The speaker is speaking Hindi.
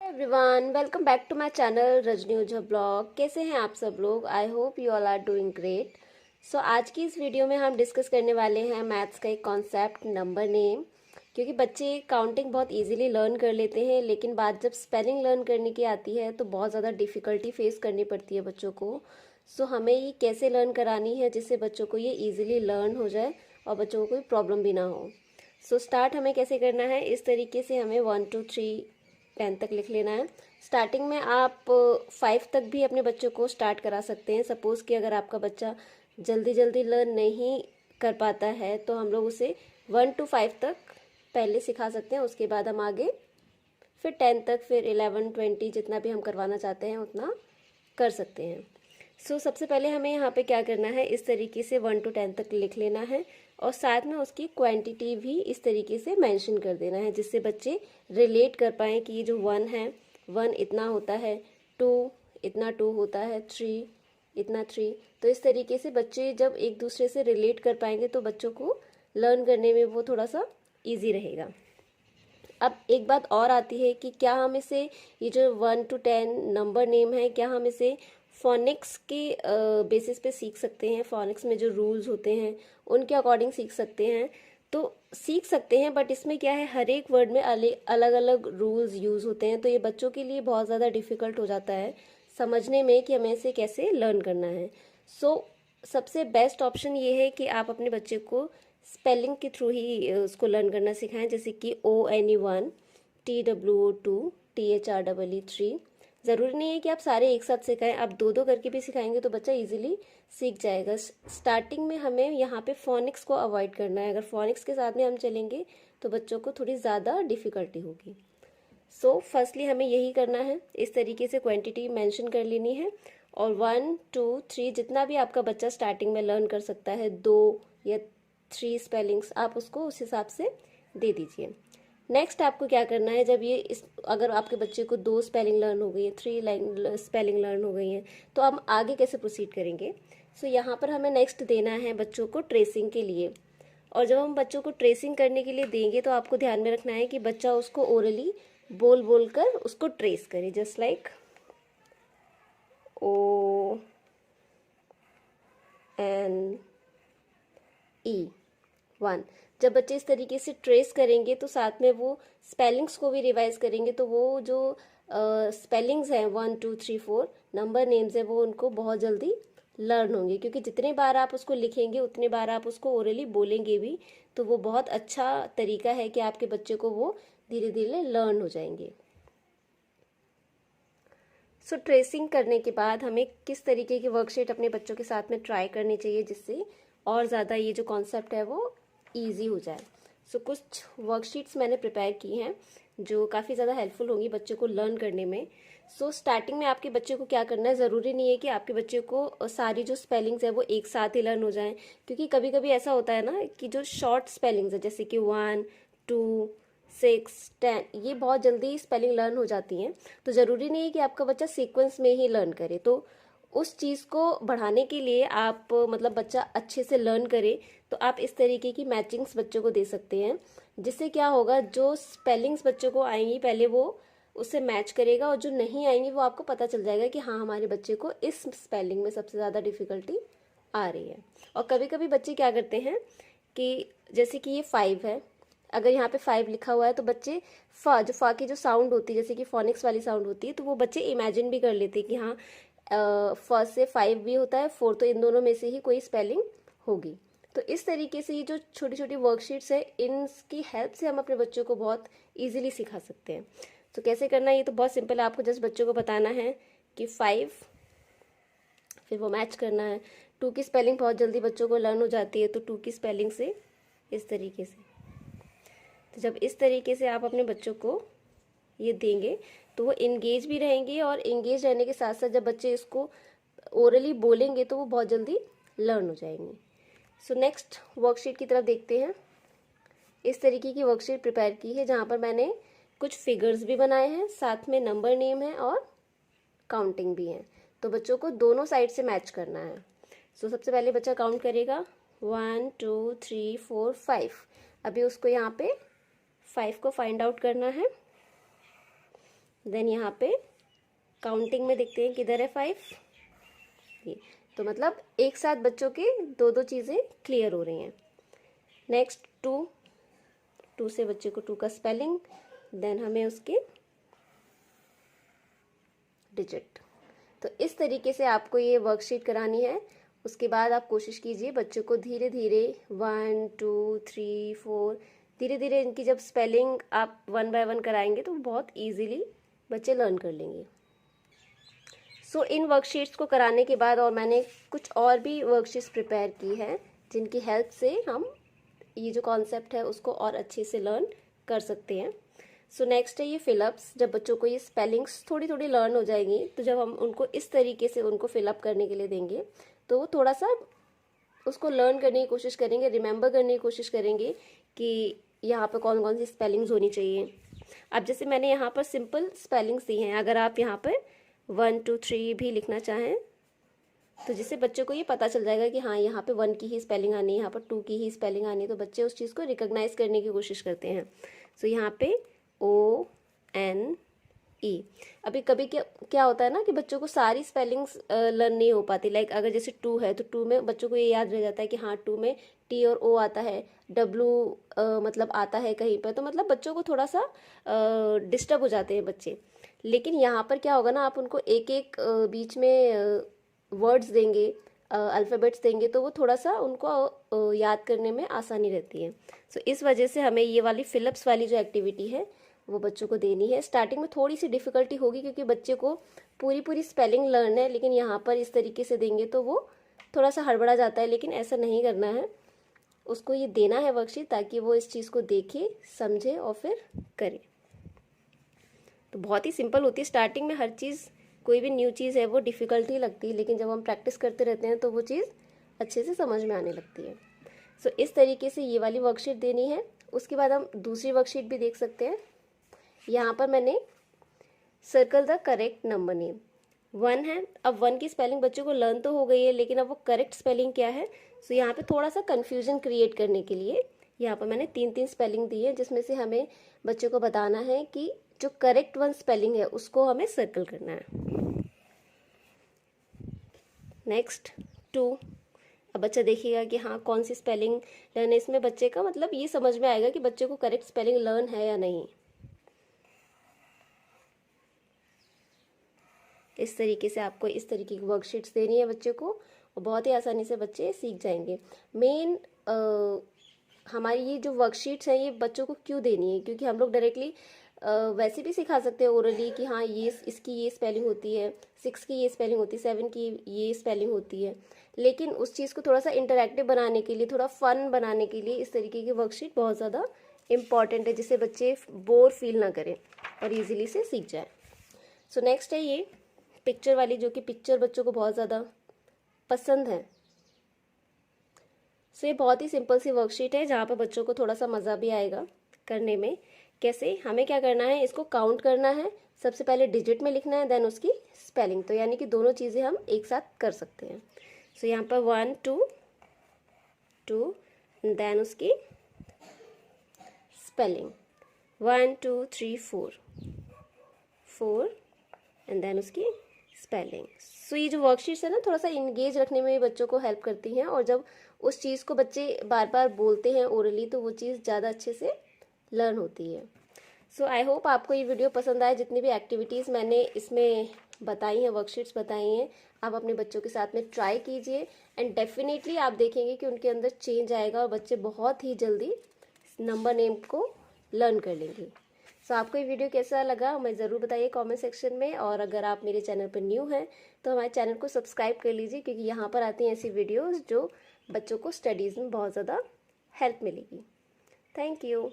Everyone, welcome back to my channel Rajni Ojha blog. कैसे हैं आप सब लोग? I hope you all are doing great. So आज की इस वीडियो में हम डिस्कस करने वाले हैं मैथ्स का एक कॉन्सेप्ट, नंबर नेम। क्योंकि बच्चे काउंटिंग बहुत इजीली लर्न कर लेते हैं, लेकिन बात जब स्पेलिंग लर्न करने की आती है तो बहुत ज़्यादा डिफ़िकल्टी फेस करनी पड़ती है बच्चों को। सो हमें ये कैसे लर्न करानी है जिससे बच्चों को ये ईजिली लर्न हो जाए और बच्चों को कोई प्रॉब्लम भी ना हो। सो स्टार्ट हमें कैसे करना है, इस तरीके से हमें 1 2 3 10 तक लिख लेना है। स्टार्टिंग में आप 5 तक भी अपने बच्चों को स्टार्ट करा सकते हैं। सपोज़ कि अगर आपका बच्चा जल्दी जल्दी लर्न नहीं कर पाता है तो हम लोग उसे 1 to 5 तक पहले सिखा सकते हैं, उसके बाद हम आगे फिर 10 तक, फिर 11 20 जितना भी हम करवाना चाहते हैं उतना कर सकते हैं। सबसे पहले हमें यहाँ पे क्या करना है, इस तरीके से 1 to 10 तक लिख लेना है और साथ में उसकी क्वांटिटी भी इस तरीके से मेंशन कर देना है, जिससे बच्चे रिलेट कर पाएँ कि ये जो 1 है, 1 इतना होता है, 2 इतना 2 होता है, 3 इतना 3। तो इस तरीके से बच्चे जब एक दूसरे से रिलेट कर पाएंगे तो बच्चों को लर्न करने में वो थोड़ा सा ईजी रहेगा। अब एक बात और आती है कि क्या हम इसे, ये जो 1 to 10 नंबर नेम है, क्या हम इसे फोनिक्स के बेसिस पे सीख सकते हैं? फोनिक्स में जो रूल्स होते हैं उनके अकॉर्डिंग सीख सकते हैं? तो सीख सकते हैं, बट इसमें क्या है, हर एक वर्ड में अलग अलग रूल्स यूज़ होते हैं, तो ये बच्चों के लिए बहुत ज़्यादा डिफ़िकल्ट हो जाता है समझने में कि हमें इसे कैसे लर्न करना है। सबसे बेस्ट ऑप्शन ये है कि आप अपने बच्चे को स्पेलिंग के थ्रू ही उसको लर्न करना सिखाएं, जैसे कि ONE 1, TWO 2, THREE 3। ज़रूरी नहीं है कि आप सारे एक साथ सिखाएं, आप दो दो करके भी सिखाएंगे तो बच्चा इजीली सीख जाएगा। स्टार्टिंग में हमें यहाँ पे फोनिक्स को अवॉइड करना है। अगर फोनिक्स के साथ में हम चलेंगे तो बच्चों को थोड़ी ज़्यादा डिफ़िकल्टी होगी। फर्स्टली हमें यही करना है, इस तरीके से क्वांटिटी मेंशन कर लेनी है और 1 2 3 जितना भी आपका बच्चा स्टार्टिंग में लर्न कर सकता है, 2 या 3 स्पेलिंग्स, आप उसको उस हिसाब से दे दीजिए। नेक्स्ट आपको क्या करना है, जब ये अगर आपके बच्चे को 2 स्पेलिंग लर्न हो गई है, 3 स्पेलिंग लर्न हो गई हैं, तो हम आगे कैसे प्रोसीड करेंगे? यहाँ पर हमें नेक्स्ट देना है बच्चों को ट्रेसिंग के लिए। और जब हम बच्चों को ट्रेसिंग करने के लिए देंगे तो आपको ध्यान में रखना है कि बच्चा उसको ओरली बोल बोल कर उसको ट्रेस करे, जस्ट लाइक ONE 1। जब बच्चे इस तरीके से ट्रेस करेंगे तो साथ में वो स्पेलिंग्स को भी रिवाइज करेंगे, तो वो जो स्पेलिंग्स हैं 1 2 3 4 नंबर नेम्स है, वो उनको बहुत जल्दी लर्न होंगे, क्योंकि जितने बार आप उसको लिखेंगे उतने बार आप उसको ओरली बोलेंगे भी, तो वो बहुत अच्छा तरीका है कि आपके बच्चे को वो धीरे धीरे लर्न हो जाएंगे। ट्रेसिंग करने के बाद हमें किस तरीके की वर्कशीट अपने बच्चों के साथ में ट्राई करनी चाहिए जिससे और ज़्यादा ये जो कॉन्सेप्ट है वो ईजी हो जाए। कुछ वर्कशीट्स मैंने प्रिपेयर की हैं जो काफ़ी ज़्यादा हेल्पफुल होंगी बच्चों को लर्न करने में। स्टार्टिंग में आपके बच्चे को क्या करना है, ज़रूरी नहीं है कि आपके बच्चे को सारी जो स्पेलिंग्स है वो एक साथ ही लर्न हो जाएं, क्योंकि कभी कभी ऐसा होता है ना कि जो शॉर्ट स्पेलिंग्स है, जैसे कि 1 2 6 10, ये बहुत जल्दी स्पेलिंग लर्न हो जाती हैं। तो ज़रूरी नहीं है कि आपका बच्चा सीक्वेंस में ही लर्न करे। तो उस चीज़ को बढ़ाने के लिए आप, मतलब बच्चा अच्छे से लर्न करे, तो आप इस तरीके की मैचिंग्स बच्चों को दे सकते हैं, जिससे क्या होगा, जो स्पेलिंग्स बच्चों को आएंगी पहले वो उससे मैच करेगा, और जो नहीं आएंगी वो आपको पता चल जाएगा कि हाँ, हमारे बच्चे को इस स्पेलिंग में सबसे ज़्यादा डिफ़िकल्टी आ रही है। और कभी कभी बच्चे क्या करते हैं कि जैसे कि ये 5 है, अगर यहाँ पे 5 लिखा हुआ है तो बच्चे जो फा की जो साउंड होती है, जैसे कि फोनिक्स वाली साउंड होती है, तो वो बच्चे इमेजिन भी कर लेते हैं कि हाँ, फर्स्ट से 5 भी होता है, 4, तो इन दोनों में से ही कोई स्पेलिंग होगी। तो इस तरीके से ये जो छोटी छोटी वर्कशीट्स है, इनकी हेल्प से हम अपने बच्चों को बहुत ईजिली सिखा सकते हैं। तो कैसे करना है, ये तो बहुत सिंपल है, आपको जस्ट बच्चों को बताना है कि 5, फिर वो मैच करना है। 2 की स्पेलिंग बहुत जल्दी बच्चों को लर्न हो जाती है, तो 2 की स्पेलिंग से इस तरीके से। तो जब इस तरीके से आप अपने बच्चों को ये देंगे तो वो इंगेज भी रहेंगे, और इंगेज रहने के साथ साथ जब बच्चे इसको ओरली बोलेंगे तो वो बहुत जल्दी लर्न हो जाएंगे। नेक्स्ट वर्कशीट की तरफ देखते हैं। इस तरीके की वर्कशीट प्रिपेयर की है जहाँ पर मैंने कुछ फिगर्स भी बनाए हैं, साथ में नंबर नेम है और काउंटिंग भी है। तो बच्चों को दोनों साइड से मैच करना है। सबसे पहले बच्चा काउंट करेगा 1 2 3 4 5। अभी उसको यहाँ पे 5 को फाइंड आउट करना है। देन यहाँ पे काउंटिंग में देखते हैं किधर है 5, ये तो मतलब एक साथ बच्चों के दो दो चीज़ें क्लियर हो रही हैं। नेक्स्ट 2 से बच्चे को 2 का स्पेलिंग, देन हमें उसके डिजिट। तो इस तरीके से आपको ये वर्कशीट करानी है। उसके बाद आप कोशिश कीजिए बच्चों को धीरे धीरे 1 2 3 4 धीरे धीरे इनकी जब स्पेलिंग आप 1 बाय 1 कराएंगे तो बहुत इजीली बच्चे लर्न कर लेंगे। सो इन वर्कशीट्स को कराने के बाद और मैंने कुछ और भी वर्कशीट्स प्रिपेयर की है जिनकी हेल्प से हम ये जो कॉन्सेप्ट है उसको और अच्छे से लर्न कर सकते हैं। सो नेक्स्ट है ये फिलअप्स। जब बच्चों को ये स्पेलिंग्स थोड़ी थोड़ी लर्न हो जाएंगी तो जब हम उनको इस तरीके से उनको फिलअप करने के लिए देंगे तो वो थोड़ा सा उसको लर्न करने की कोशिश करेंगे, रिमेंबर करने की कोशिश करेंगे कि यहाँ पर कौन कौन सी स्पेलिंग्स होनी चाहिए। अब जैसे मैंने यहाँ पर सिंपल स्पेलिंग्स दी हैं, अगर आप यहाँ पर 1 2 3 भी लिखना चाहें तो जिससे बच्चों को ये पता चल जाएगा कि हाँ यहाँ पे 1 की ही स्पेलिंग आनी है, यहाँ पर 2 की ही स्पेलिंग आनी है, तो बच्चे उस चीज़ को रिकॉग्नाइज करने की कोशिश करते हैं। सो यहाँ पे ONE। अभी कभी क्या होता है ना कि बच्चों को सारी स्पेलिंग्स लर्न नहीं हो पाती। लाइक अगर जैसे 2 है तो 2 में बच्चों को ये याद रह जाता है कि हाँ 2 में T और O आता है, W मतलब आता है कहीं पर, तो मतलब बच्चों को थोड़ा सा डिस्टर्ब हो जाते हैं बच्चे। लेकिन यहाँ पर क्या होगा ना, आप उनको एक एक बीच में वर्ड्स देंगे, अल्फ़ाबेट्स देंगे तो वो थोड़ा सा उनको याद करने में आसानी रहती है। सो इस वजह से हमें ये वाली फिलअप्स वाली जो एक्टिविटी है वो बच्चों को देनी है। स्टार्टिंग में थोड़ी सी डिफ़िकल्टी होगी क्योंकि बच्चे को पूरी स्पेलिंग लर्न है, लेकिन यहाँ पर इस तरीके से देंगे तो वो थोड़ा सा हड़बड़ा जाता है। लेकिन ऐसा नहीं करना है, उसको ये देना है वर्कशीट ताकि वो इस चीज़ को देखे, समझे और फिर करे। तो बहुत ही सिंपल होती है। स्टार्टिंग में हर चीज़, कोई भी न्यू चीज़ है वो डिफ़िकल्ट ही लगती है, लेकिन जब हम प्रैक्टिस करते रहते हैं तो वो चीज़ अच्छे से समझ में आने लगती है। सो इस तरीके से ये वाली वर्कशीट देनी है। उसके बाद हम दूसरी वर्कशीट भी देख सकते हैं। यहाँ पर मैंने circle the correct number name 1 है। अब 1 की स्पेलिंग बच्चों को लर्न तो हो गई है, लेकिन अब वो करेक्ट स्पेलिंग क्या है। सो यहाँ पे थोड़ा सा कन्फ्यूजन क्रिएट करने के लिए यहाँ पर मैंने 3 स्पेलिंग दी है, जिसमें से हमें बच्चों को बताना है कि जो करेक्ट 1 स्पेलिंग है उसको हमें सर्कल करना है। नेक्स्ट 2। अब बच्चा देखिएगा कि हाँ कौन सी स्पेलिंग लर्न है। इसमें बच्चे का मतलब ये समझ में आएगा कि बच्चे को करेक्ट स्पेलिंग लर्न है या नहीं। इस तरीके से आपको इस तरीके की वर्कशीट्स देनी है बच्चे को और बहुत ही आसानी से बच्चे सीख जाएंगे। मेन हमारी ये जो वर्कशीट्स हैं ये बच्चों को क्यों देनी है, क्योंकि हम लोग डायरेक्टली वैसे भी सिखा सकते हैं ओरली कि हाँ ये इसकी ये स्पेलिंग होती है, 6 की ये स्पेलिंग होती है, 7 की ये स्पेलिंग होती है। लेकिन उस चीज़ को थोड़ा सा इंटरैक्टिव बनाने के लिए, थोड़ा फन बनाने के लिए इस तरीके की वर्कशीट बहुत ज़्यादा इम्पॉर्टेंट है, जिससे बच्चे बोर फील ना करें और ईजिली से सीख जाए। सो नेक्स्ट है ये पिक्चर वाली, जो कि पिक्चर बच्चों को बहुत ज़्यादा पसंद है। सो ये बहुत ही सिंपल सी वर्कशीट है जहाँ पर बच्चों को थोड़ा सा मज़ा भी आएगा करने में। कैसे, हमें क्या करना है, इसको काउंट करना है। सबसे पहले डिजिट में लिखना है, देन उसकी स्पेलिंग। तो यानी कि दोनों चीज़ें हम एक साथ कर सकते हैं। सो यहाँ पर 1 2 2 देन उसकी स्पेलिंग 1 2 3 4 4 एंड देन उसकी स्पेलिंग। सो ये जो वर्कशीट्स है ना थोड़ा सा इंगेज रखने में बच्चों को हेल्प करती हैं, और जब उस चीज़ को बच्चे बार बार बोलते हैं ओरली तो वो चीज़ ज़्यादा अच्छे से लर्न होती है। सो आई होप आपको ये वीडियो पसंद आए। जितनी भी एक्टिविटीज़ मैंने इसमें बताई हैं, वर्कशीट्स बताई हैं, आप अपने बच्चों के साथ में ट्राई कीजिए एंड डेफिनेटली आप देखेंगे कि उनके अंदर चेंज आएगा और बच्चे बहुत ही जल्दी नंबर नेम को लर्न कर लेंगे। सो आपको ये वीडियो कैसा लगा हमें ज़रूर बताइए कमेंट सेक्शन में, और अगर आप मेरे चैनल पर न्यू हैं तो हमारे चैनल को सब्सक्राइब कर लीजिए, क्योंकि यहाँ पर आती हैं ऐसी वीडियोज़ जो बच्चों को स्टडीज़ में बहुत ज़्यादा हेल्प मिलेगी। Thank you.